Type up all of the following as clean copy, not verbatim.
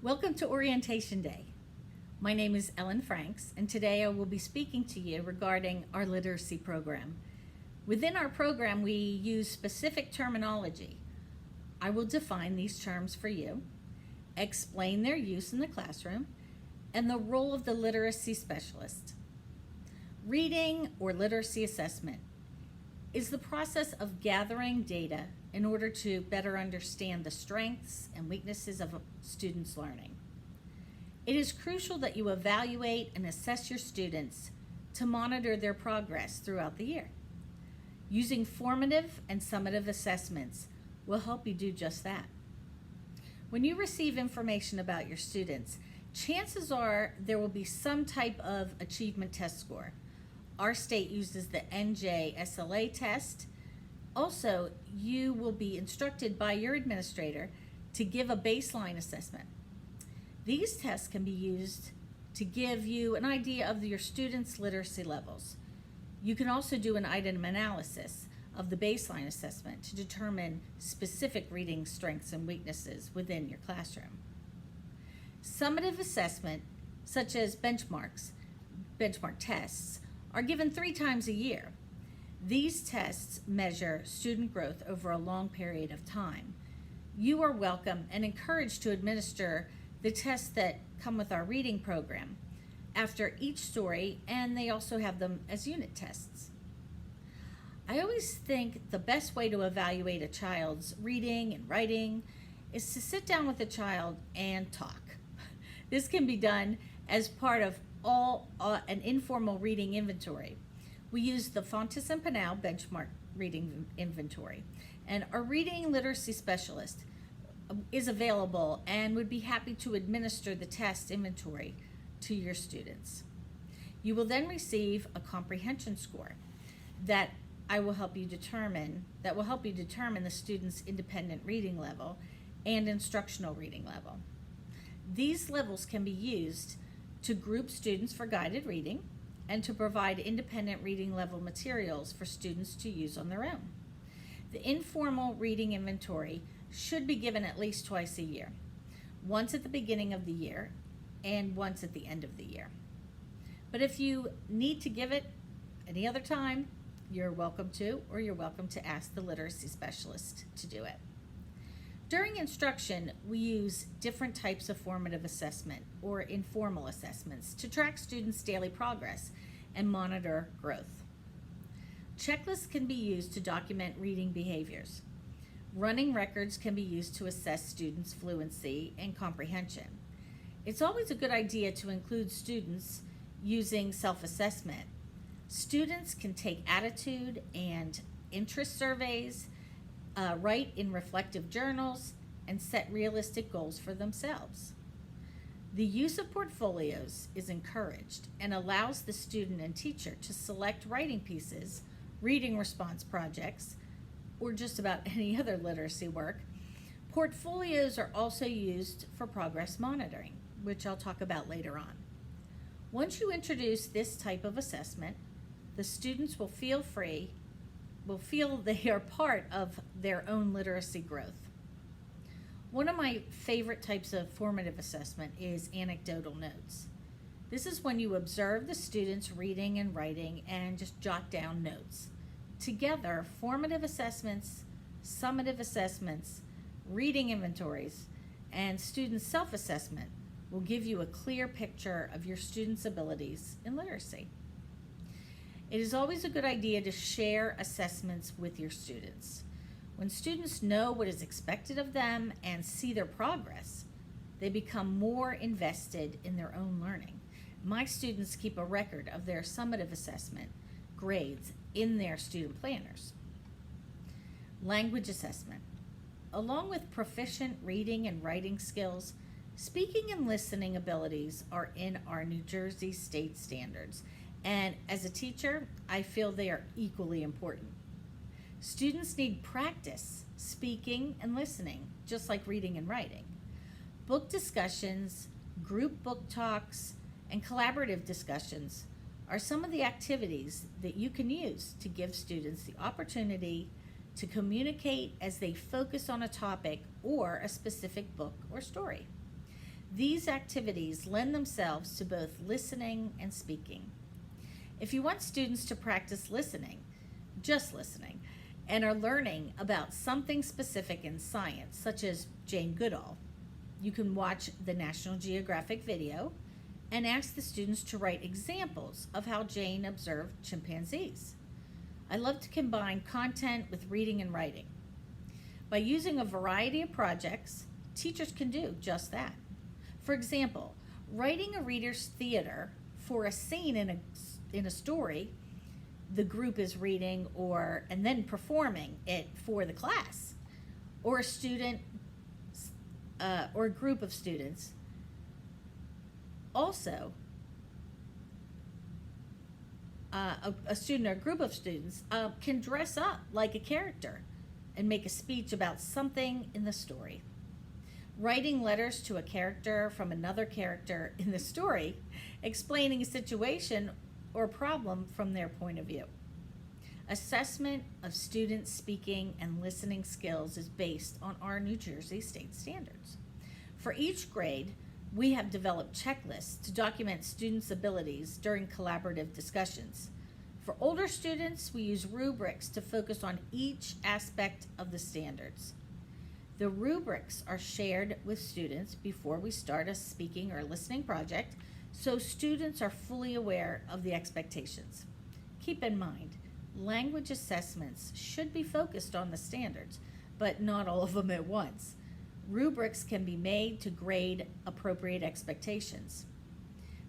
Welcome to Orientation Day. My name is Ellen Franks, and today I will be speaking to you regarding our literacy program. Within our program, we use specific terminology. I will define these terms for you, explain their use in the classroom, and the role of the literacy specialist. Reading or literacy assessment is the process of gathering data in order to better understand the strengths and weaknesses of a student's learning. It is crucial that you evaluate and assess your students to monitor their progress throughout the year. Using formative and summative assessments will help you do just that. When you receive information about your students, chances are there will be some type of achievement test score. Our state uses the NJSLA test. Also, you will be instructed by your administrator to give a baseline assessment. These tests can be used to give you an idea of your students' literacy levels. You can also do an item analysis of the baseline assessment to determine specific reading strengths and weaknesses within your classroom. Summative assessment, such as benchmark tests, are given 3 times a year. These tests measure student growth over a long period of time. You are welcome and encouraged to administer the tests that come with our reading program after each story, and they also have them as unit tests. I always think the best way to evaluate a child's reading and writing is to sit down with the child and talk. This can be done as part of an informal reading inventory. We use the Fountas and Pinnell benchmark reading inventory, and our reading literacy specialist is available and would be happy to administer the test inventory to your students. You will then receive a comprehension score that will help you determine the student's independent reading level and instructional reading level. These levels can be used to group students for guided reading and to provide independent reading level materials for students to use on their own. The informal reading inventory should be given at least twice a year, once at the beginning of the year and once at the end of the year. But if you need to give it any other time, you're welcome to ask the literacy specialist to do it. During instruction, we use different types of formative assessment or informal assessments to track students' daily progress and monitor growth. Checklists can be used to document reading behaviors. Running records can be used to assess students' fluency and comprehension. It's always a good idea to include students using self-assessment. Students can take attitude and interest surveys, write in reflective journals, and set realistic goals for themselves. The use of portfolios is encouraged and allows the student and teacher to select writing pieces, reading response projects, or just about any other literacy work. Portfolios are also used for progress monitoring, which I'll talk about later on. Once you introduce this type of assessment, the students will feel they are part of their own literacy growth. One of my favorite types of formative assessment is anecdotal notes. This is when you observe the students reading and writing and just jot down notes. Together, formative assessments, summative assessments, reading inventories, and student self-assessment will give you a clear picture of your students' abilities in literacy. It is always a good idea to share assessments with your students. When students know what is expected of them and see their progress, they become more invested in their own learning. My students keep a record of their summative assessment grades in their student planners. Language assessment. Along with proficient reading and writing skills, speaking and listening abilities are in our New Jersey state standards. And as a teacher, I feel they are equally important. Students need practice speaking and listening, just like reading and writing. Book discussions, group book talks, and collaborative discussions are some of the activities that you can use to give students the opportunity to communicate as they focus on a topic or a specific book or story. These activities lend themselves to both listening and speaking. If you want students to practice listening, just listening, and are learning about something specific in science, such as Jane Goodall, you can watch the National Geographic video and ask the students to write examples of how Jane observed chimpanzees. I love to combine content with reading and writing. By using a variety of projects, teachers can do just that. For example, writing a reader's theater for a scene in a story the group is reading and then performing it for the class, or a student or a group of students. Also, a student or a group of students can dress up like a character and make a speech about something in the story. Writing letters to a character from another character in the story, explaining a situation or problem from their point of view. Assessment of students' speaking and listening skills is based on our New Jersey state standards. For each grade, we have developed checklists to document students' abilities during collaborative discussions. For older students, we use rubrics to focus on each aspect of the standards. The rubrics are shared with students before we start a speaking or listening project, so students are fully aware of the expectations. Keep in mind, language assessments should be focused on the standards, but not all of them at once. Rubrics can be made to grade appropriate expectations.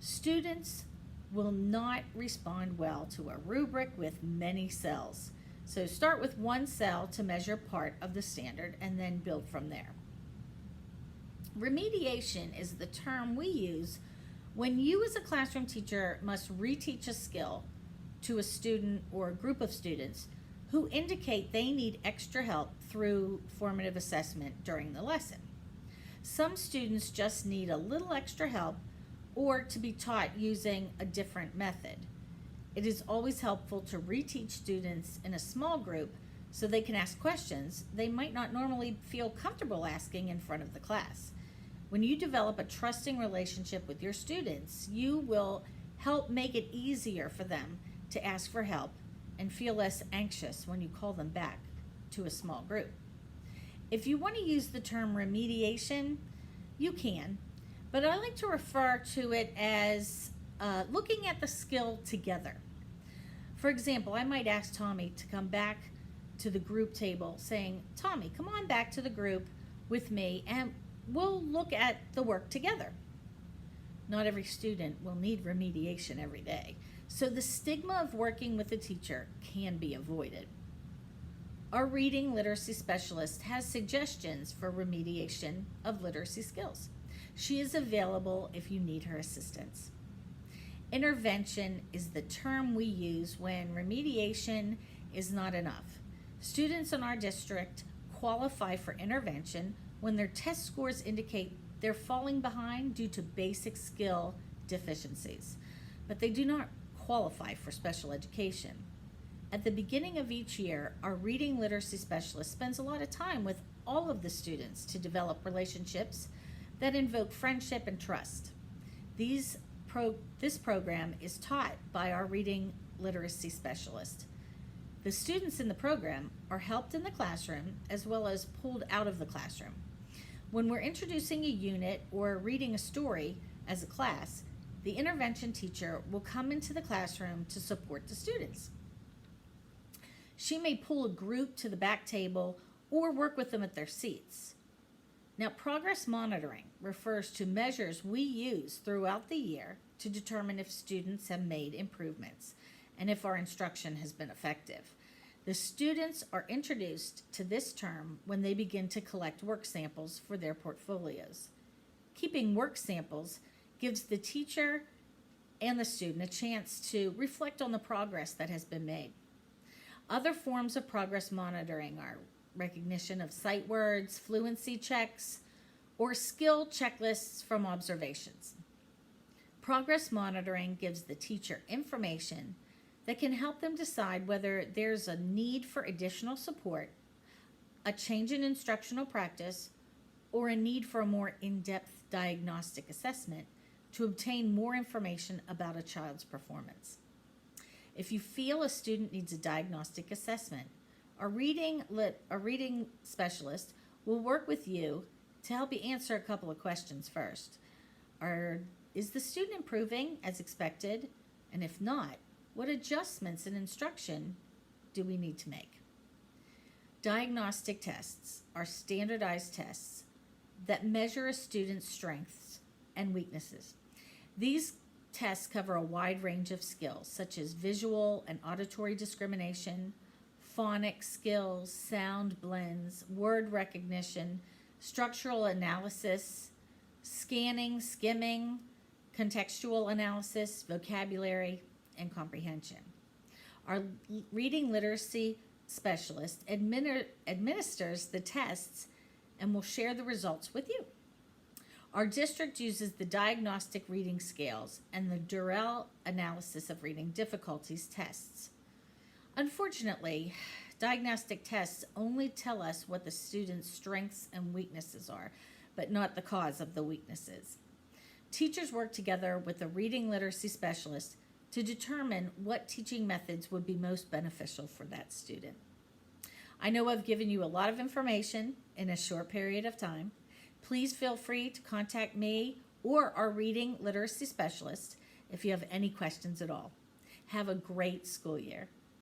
Students will not respond well to a rubric with many cells. So start with one cell to measure part of the standard and then build from there. Remediation is the term we use when you as a classroom teacher must reteach a skill to a student or a group of students who indicate they need extra help through formative assessment during the lesson. Some students just need a little extra help or to be taught using a different method. It is always helpful to reteach students in a small group so they can ask questions they might not normally feel comfortable asking in front of the class. When you develop a trusting relationship with your students, you will help make it easier for them to ask for help and feel less anxious when you call them back to a small group. If you want to use the term remediation, you can, but I like to refer to it as looking at the skill together. For example, I might ask Tommy to come back to the group table saying, Tommy, come on back to the group with me and we'll look at the work together. Not every student will need remediation every day, so the stigma of working with a teacher can be avoided. Our reading literacy specialist has suggestions for remediation of literacy skills. She is available if you need her assistance. Intervention is the term we use when remediation is not enough. Students in our district qualify for intervention when their test scores indicate they're falling behind due to basic skill deficiencies, but they do not qualify for special education. At the beginning of each year, our reading literacy specialist spends a lot of time with all of the students to develop relationships that invoke friendship and trust. This program is taught by our reading literacy specialist. The students in the program are helped in the classroom as well as pulled out of the classroom. When we're introducing a unit or reading a story as a class, the intervention teacher will come into the classroom to support the students. She may pull a group to the back table or work with them at their seats. Now, progress monitoring refers to measures we use throughout the year to determine if students have made improvements and if our instruction has been effective. The students are introduced to this term when they begin to collect work samples for their portfolios. Keeping work samples gives the teacher and the student a chance to reflect on the progress that has been made. Other forms of progress monitoring are recognition of sight words, fluency checks, or skill checklists from observations. Progress monitoring gives the teacher information that can help them decide whether there's a need for additional support, a change in instructional practice, or a need for a more in-depth diagnostic assessment to obtain more information about a child's performance. If you feel a student needs a diagnostic assessment, a reading specialist will work with you to help you answer a couple of questions first. Is the student improving as expected? And if not, what adjustments in instruction do we need to make? Diagnostic tests are standardized tests that measure a student's strengths and weaknesses. These tests cover a wide range of skills, such as visual and auditory discrimination, phonics skills, sound blends, word recognition, structural analysis, scanning, skimming, contextual analysis, vocabulary, and comprehension. Our reading literacy specialist administers the tests and will share the results with you. Our district uses the diagnostic reading scales and the Durrell analysis of reading difficulties tests. Unfortunately, diagnostic tests only tell us what the student's strengths and weaknesses are, but not the cause of the weaknesses. Teachers work together with a reading literacy specialist to determine what teaching methods would be most beneficial for that student. I know I've given you a lot of information in a short period of time. Please feel free to contact me or our reading literacy specialist if you have any questions at all. Have a great school year.